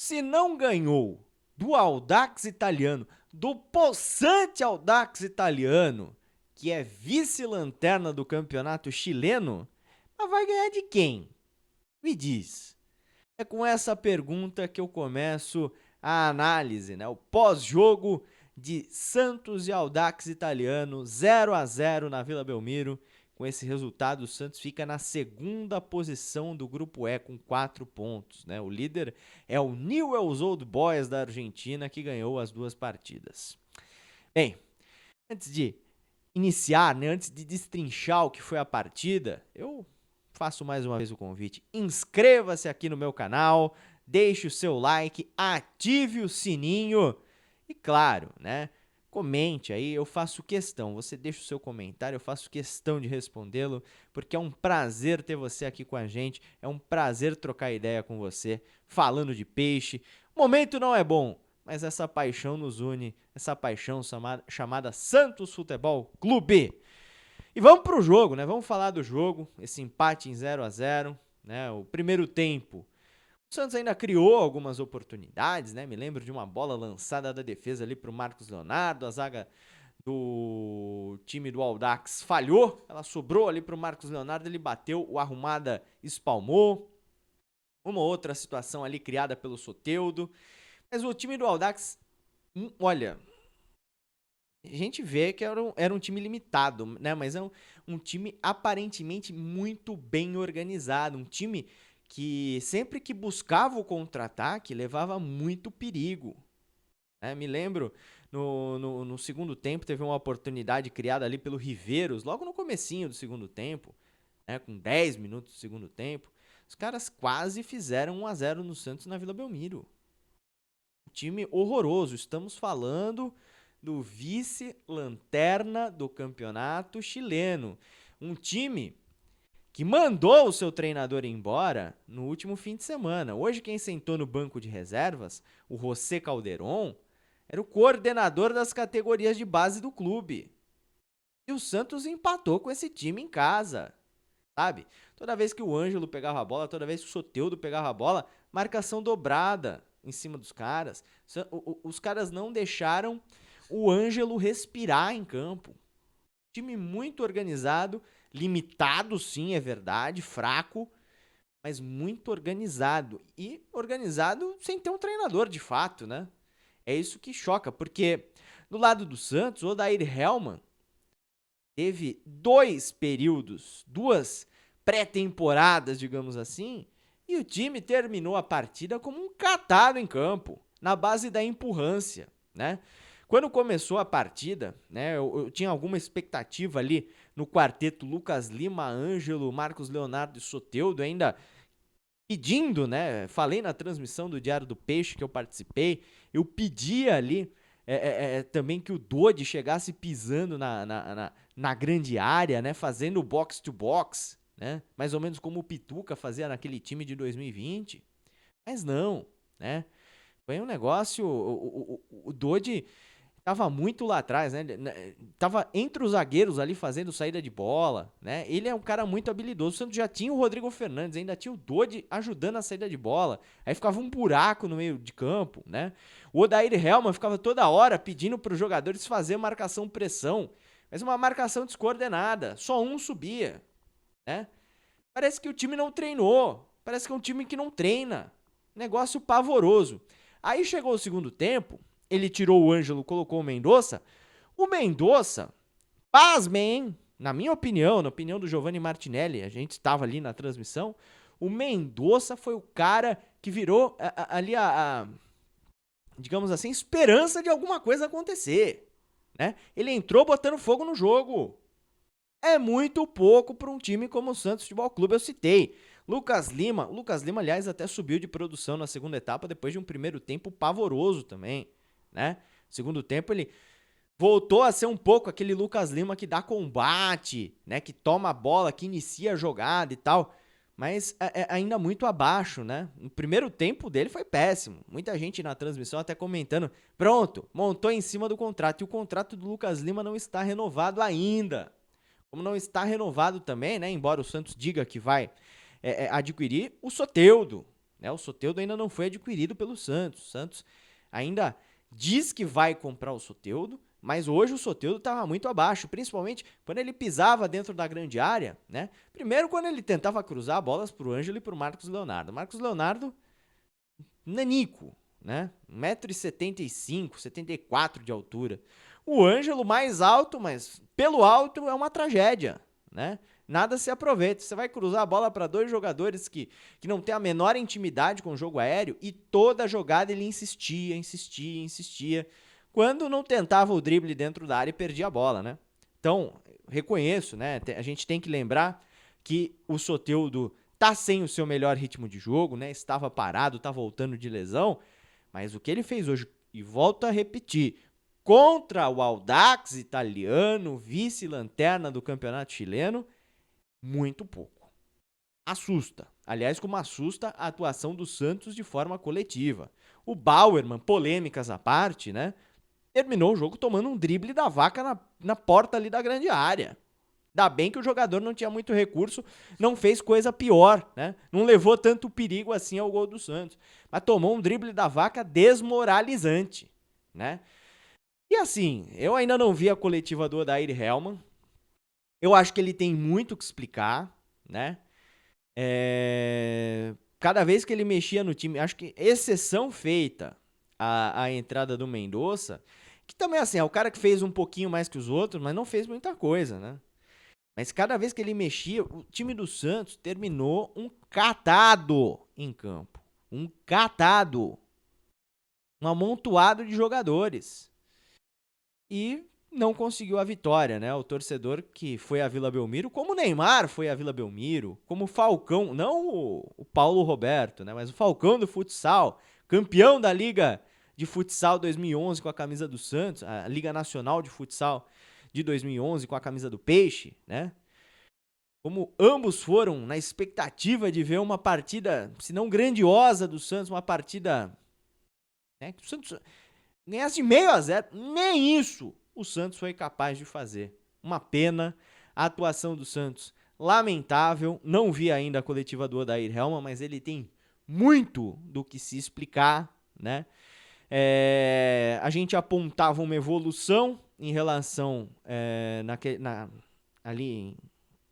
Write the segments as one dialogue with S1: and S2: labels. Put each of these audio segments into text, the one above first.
S1: Se não ganhou do Audax Italiano, do possante Audax Italiano, que é vice-lanterna do campeonato chileno, mas vai ganhar de quem? Me diz. É com essa pergunta que eu começo a análise, né? O pós-jogo de Santos e Audax Italiano, 0-0 na Vila Belmiro. Com esse resultado, o Santos fica na segunda posição do grupo E com 4 pontos, né? O líder é o Newell's Old Boys da Argentina, que ganhou as duas partidas. Bem, antes de iniciar, né, antes de destrinchar o que foi a partida, eu faço mais uma vez o convite. Inscreva-se aqui no meu canal, deixe o seu like, ative o sininho e, claro, né, comente aí, eu faço questão. Você deixa o seu comentário, eu faço questão de respondê-lo, porque é um prazer ter você aqui com a gente, é um prazer trocar ideia com você, falando de peixe. O momento não é bom, mas essa paixão nos une, essa paixão chamada Santos Futebol Clube. E vamos pro jogo, né? Vamos falar do jogo, esse empate em 0-0, né? O primeiro tempo, o Santos ainda criou algumas oportunidades, né? Me lembro de uma bola lançada da defesa ali pro Marcos Leonardo, a zaga do time do Audax falhou, ela sobrou ali pro Marcos Leonardo, ele bateu, o Arrumada espalmou. Uma outra situação ali criada pelo Soteldo, mas o time do Audax, olha, a gente vê que era um time limitado, né? Mas é um time aparentemente muito bem organizado. Um time que sempre que buscava o contra-ataque levava muito perigo, né? Me lembro, no segundo tempo teve uma oportunidade criada ali pelo Riveiros, logo no comecinho do segundo tempo, né? Com 10 minutos do segundo tempo. Os caras quase fizeram 1-0 no Santos na Vila Belmiro. Um time horroroso. Estamos falando do vice-lanterna do campeonato chileno. Um time que mandou o seu treinador embora no último fim de semana. Hoje quem sentou no banco de reservas, o José Calderon, era o coordenador das categorias de base do clube. E o Santos empatou com esse time em casa, sabe? Toda vez que o Ângelo pegava a bola, toda vez que o Soteldo pegava a bola, marcação dobrada em cima dos caras. Os caras não deixaram o Ângelo respirar em campo. Time muito organizado, limitado sim, é verdade, fraco, mas muito organizado. E organizado sem ter um treinador de fato, né? É isso que choca, porque do lado do Santos, o Odair Hellmann teve 2 períodos, 2 pré-temporadas, digamos assim, e o time terminou a partida como um catado em campo, na base da empurrância, né? Quando começou a partida, né, eu tinha alguma expectativa ali no quarteto Lucas Lima, Ângelo, Marcos Leonardo e Soteldo, ainda pedindo, né? Falei na transmissão do Diário do Peixe que eu participei, eu pedia ali também que o Dodi chegasse pisando na grande área, né? Fazendo box to box, né? Mais ou menos como o Pituca fazia naquele time de 2020. Mas não, né? Foi um negócio. O Dodi tava muito lá atrás, né? Tava entre os zagueiros ali fazendo saída de bola, né? Ele é um cara muito habilidoso. O Santos já tinha o Rodrigo Fernandes, ainda tinha o Dodi ajudando a saída de bola. Aí ficava um buraco no meio de campo, né? O Odair Hellmann ficava toda hora pedindo para os jogadores fazer marcação-pressão, mas uma marcação descoordenada. Só um subia, né? Parece que o time não treinou. Parece que é um time que não treina. Negócio pavoroso. Aí chegou o segundo tempo, ele tirou o Ângelo, colocou o Mendonça. O Mendonça, pasmem, hein? Na minha opinião, na opinião do Giovanni Martinelli, a gente estava ali na transmissão, o Mendonça foi o cara que virou ali digamos assim, esperança de alguma coisa acontecer, né? Ele entrou botando fogo no jogo. É muito pouco para um time como o Santos Futebol Clube, eu citei. Lucas Lima, aliás, até subiu de produção na segunda etapa depois de um primeiro tempo pavoroso também, né? Segundo tempo ele voltou a ser um pouco aquele Lucas Lima que dá combate, né? Que toma a bola, que inicia a jogada e tal, mas é ainda muito abaixo, né? O primeiro tempo dele foi péssimo. Muita gente na transmissão até comentando, pronto, montou em cima do contrato e o contrato do Lucas Lima não está renovado ainda. Como não está renovado também, né? Embora o Santos diga que vai adquirir o Soteldo, né? O Soteldo ainda não foi adquirido pelo Santos. O Santos ainda diz que vai comprar o Soteldo, mas hoje o Soteldo estava muito abaixo, principalmente quando ele pisava dentro da grande área, né? Primeiro quando ele tentava cruzar bolas para o Ângelo e para o Marcos Leonardo. Marcos Leonardo, nanico, né? 1,75 m, 74 de altura. O Ângelo mais alto, mas pelo alto é uma tragédia, né? Nada se aproveita. Você vai cruzar a bola para dois jogadores que não tem a menor intimidade com o jogo aéreo e toda a jogada ele insistia. Quando não tentava o drible dentro da área e perdia a bola, né? Então, reconheço, né? A gente tem que lembrar que o Soteldo tá sem o seu melhor ritmo de jogo, né? Estava parado, tá voltando de lesão, mas o que ele fez hoje, e volto a repetir, contra o Audax italiano, vice-lanterna do campeonato chileno, muito pouco. Assusta. Aliás, como assusta a atuação do Santos de forma coletiva. O Bauerman, polêmicas à parte, né? Terminou o jogo tomando um drible da vaca na porta ali da grande área. Ainda bem que o jogador não tinha muito recurso, não fez coisa pior, né? Não levou tanto perigo assim ao gol do Santos. Mas tomou um drible da vaca desmoralizante, né? E assim, eu ainda não vi a coletiva do Odair Hellmann. Eu acho que ele tem muito o que explicar, né? Cada vez que ele mexia no time, acho que exceção feita a entrada do Mendonça, que também assim, é o cara que fez um pouquinho mais que os outros, mas não fez muita coisa, né? Mas cada vez que ele mexia, o time do Santos terminou um catado em campo. Um catado. Um amontoado de jogadores. E não conseguiu a vitória, né? O torcedor que foi a Vila Belmiro, como o Neymar foi a Vila Belmiro, como o Falcão, não o Paulo Roberto, né? Mas o Falcão do futsal, campeão da Liga de Futsal 2011 com a camisa do Santos, a Liga Nacional de Futsal de 2011 com a camisa do Peixe, né? Como ambos foram na expectativa de ver uma partida, se não grandiosa do Santos, uma partida, né, que o Santos ganhasse de 0-0, nem isso o Santos foi capaz de fazer. Uma pena, a atuação do Santos lamentável, não vi ainda a coletiva do Odair Hellmann, mas ele tem muito do que se explicar, né? A gente apontava uma evolução em relação ali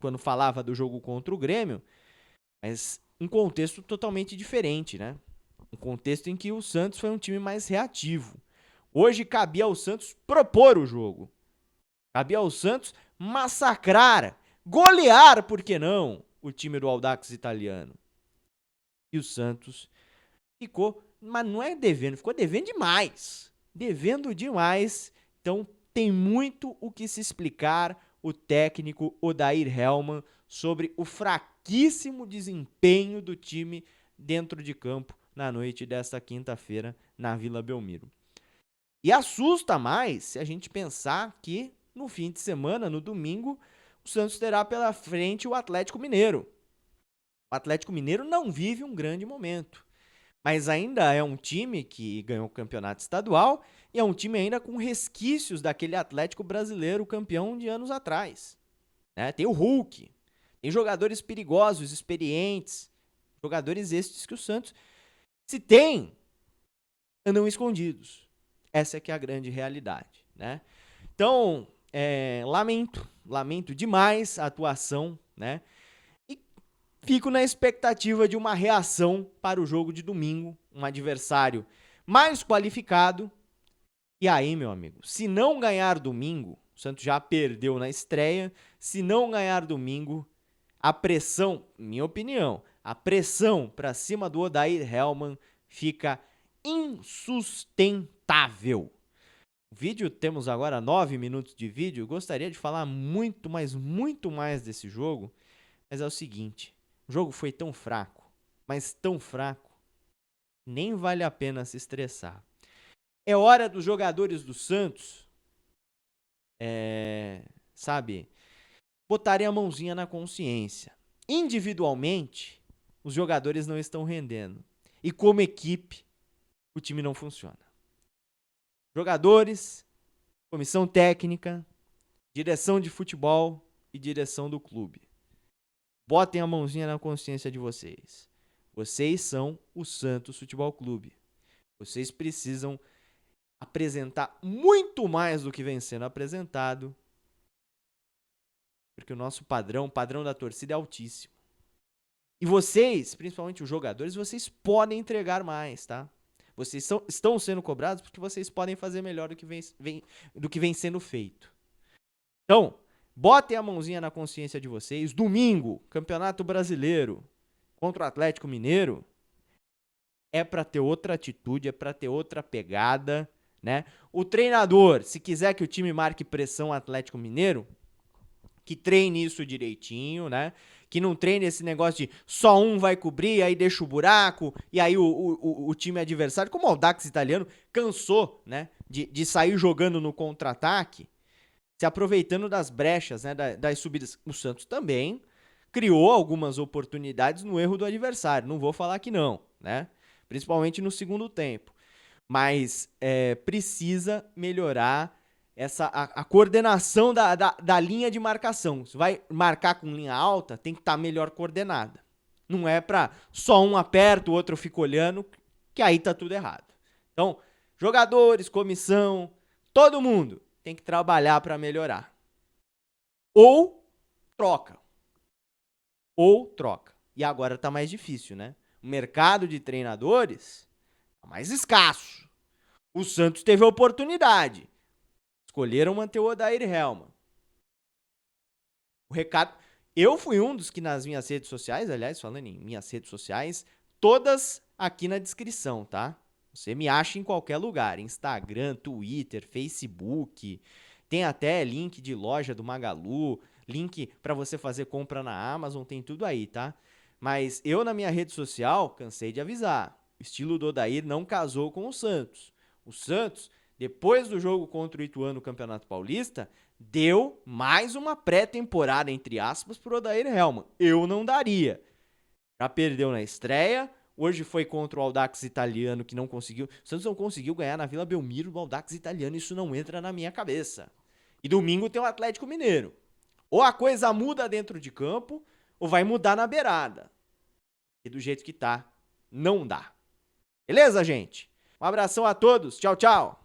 S1: quando falava do jogo contra o Grêmio, mas um contexto totalmente diferente, né? Um contexto em que o Santos foi um time mais reativo. Hoje cabia ao Santos propor o jogo. Cabia ao Santos massacrar, golear, por que não, o time do Audax italiano. E o Santos ficou, mas não é devendo, ficou devendo demais. Devendo demais. Então tem muito o que se explicar o técnico Odair Hellmann sobre o fraquíssimo desempenho do time dentro de campo na noite desta quinta-feira na Vila Belmiro. E assusta mais se a gente pensar que no fim de semana, no domingo, o Santos terá pela frente o Atlético Mineiro. O Atlético Mineiro não vive um grande momento, mas ainda é um time que ganhou o campeonato estadual e é um time ainda com resquícios daquele Atlético brasileiro campeão de anos atrás, né? Tem o Hulk, tem jogadores perigosos, experientes, jogadores estes que o Santos, se tem, andam escondidos. Essa é que é a grande realidade, né? Então, lamento demais a atuação, né? E fico na expectativa de uma reação para o jogo de domingo, um adversário mais qualificado. E aí, meu amigo, se não ganhar domingo, o Santos já perdeu na estreia, se não ganhar domingo, a pressão, minha opinião, a pressão para cima do Odair Hellmann fica insustentável. O vídeo, temos agora 9 minutos de vídeo, gostaria de falar muito, mas muito mais desse jogo, mas é o seguinte, o jogo foi tão fraco, mas tão fraco, nem vale a pena se estressar. É hora dos jogadores do Santos, sabe, botarem a mãozinha na consciência. Individualmente, os jogadores não estão rendendo. E como equipe, o time não funciona. Jogadores, comissão técnica, direção de futebol e direção do clube. Botem a mãozinha na consciência de vocês. Vocês são o Santos Futebol Clube. Vocês precisam apresentar muito mais do que vem sendo apresentado, porque o nosso padrão, o padrão da torcida é altíssimo. E vocês, principalmente os jogadores, vocês podem entregar mais, tá? Vocês estão sendo cobrados porque vocês podem fazer melhor do que vem sendo feito. Então, botem a mãozinha na consciência de vocês. Domingo, Campeonato Brasileiro contra o Atlético Mineiro. É para ter outra atitude, é para ter outra pegada, né? O treinador, se quiser que o time marque pressão ao Atlético Mineiro, que treine isso direitinho, né? Que não treine esse negócio de só um vai cobrir, aí deixa o buraco, e aí o time adversário, como o Audax Italiano, cansou, né? De sair jogando no contra-ataque, se aproveitando das brechas, né? Das subidas. O Santos também criou algumas oportunidades no erro do adversário, não vou falar que não, né? Principalmente no segundo tempo. Mas precisa melhorar a coordenação da linha de marcação. Se vai marcar com linha alta, tem que estar melhor coordenada. Não é para só um aperta, o outro fica olhando, que aí tá tudo errado. Então, jogadores, comissão, todo mundo tem que trabalhar para melhorar. Ou troca. Ou troca. E agora tá mais difícil, né? O mercado de treinadores tá mais escasso. O Santos teve a oportunidade. Escolheram manter o Odair Helman. O recado... Eu fui um dos que nas minhas redes sociais, aliás, falando em minhas redes sociais, todas aqui na descrição, tá? Você me acha em qualquer lugar. Instagram, Twitter, Facebook. Tem até link de loja do Magalu, link para você fazer compra na Amazon, tem tudo aí, tá? Mas eu na minha rede social cansei de avisar. O estilo do Odair não casou com o Santos. O Santos, depois do jogo contra o Ituano no Campeonato Paulista, deu mais uma pré-temporada, entre aspas, pro Odair Helman. Eu não daria. Já perdeu na estreia. Hoje foi contra o Audax Italiano, que não conseguiu. O Santos não conseguiu ganhar na Vila Belmiro do Audax Italiano. Isso não entra na minha cabeça. E domingo tem o Atlético Mineiro. Ou a coisa muda dentro de campo, ou vai mudar na beirada. E do jeito que tá, não dá. Beleza, gente? Um abração a todos. Tchau, tchau.